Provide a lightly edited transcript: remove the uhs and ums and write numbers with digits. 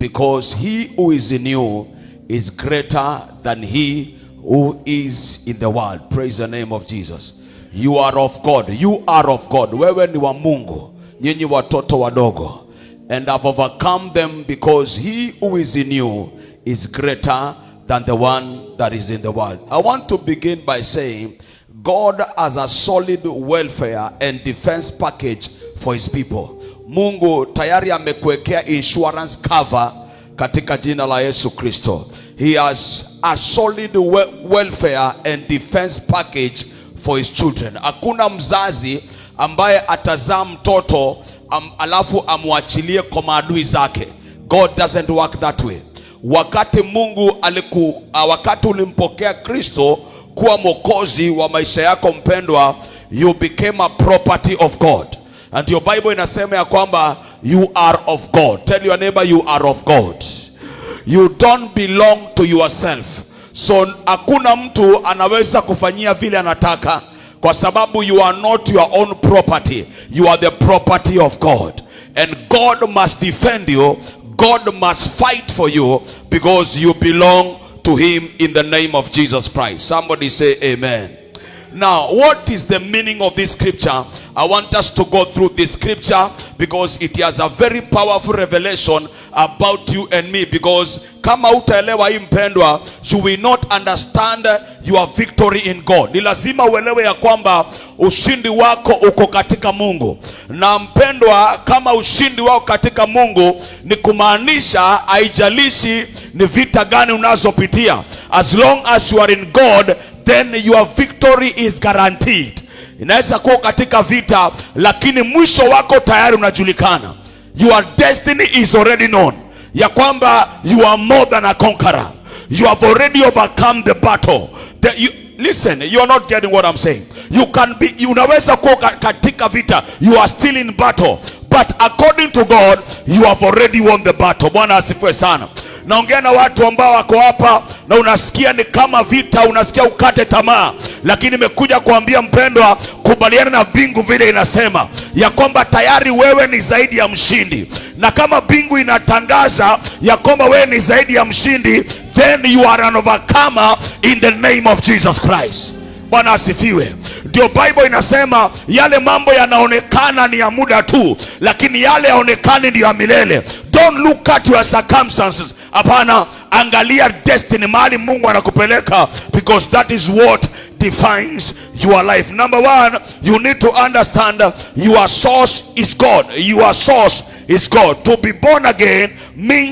because he who is in you is greater than he who is in the world. Praise the name of Jesus. You are of God. You are of God. Wewe ni wa Mungu, nyinyi watoto wadogo. And have overcome them because he who is in you is greater than the one that is in the world. I want to begin by saying God has a solid welfare and defense package for his people. Mungu tayari amekuwekea insurance cover katika jina la Yesu Kristo. He has a solid welfare and defense package for his children. Hakuna mzazi ambaye atazaa mtoto alafu amwachilie kwa maadui zake. God doesn't work that way. Wakati Mungu wakati ulimpokea Kristo kuwa mwokozi wa maisha yako mpendwa, you became a property of God. And your Bible inasema ya kwamba you are of God. Tell your neighbor you are of God. You don't belong to yourself. So hakuna mtu anaweza kufanyia vile anataka, kwa sababu you are not your own property. You are the property of God. And God must defend you. God must fight for you because you belong to him in the name of Jesus Christ. Somebody say amen. Now, what is the meaning of this scripture? I want us to go through this scripture because it has a very powerful revelation about you and me. Because kama utaelewa hii mpendwa, you will not understand your victory in God. Ni lazima uelewe ya kwamba ushindi wako uko katika Mungu. Na mpendwa, kama ushindi wako katika Mungu, ni kumaanisha haijalishi ni vita gani unazopitia. As long as you are in God, then your victory is guaranteed. Inaweza kuwa katika vita, lakini mwisho wako tayari unajulikana. Your destiny is already known. Ya kwamba you are more than a conqueror. You have already overcome the battle. Listen, you are not getting what I'm saying. Unaweza kuwa katika vita, you are still in battle. But according to God, you have already won the battle. Bwana asifiwe sana. Naongea na watu ambao wako hapa na unasikia ni kama vita, unasikia ukate tamaa, lakini nimekuja kuambia mpendwa, kubaliana na bingu vile inasema ya kwamba tayari wewe ni zaidi ya mshindi. Na kama bingu inatangaza ya kwamba wewe ni zaidi ya mshindi, then you are an overcomer in the name of Jesus Christ. Bwana asifiwe. Ndio Bible inasema yale mambo yanaonekana ni ya muda tu, lakini yale yaonekane ndio ya milele. Don't look at your circumstances. Hapana, angalia destiny, mahali Mungu anakupeleka, because that is what defines your life. Number one, you need to understand your source is God. Your source is God. To be born again means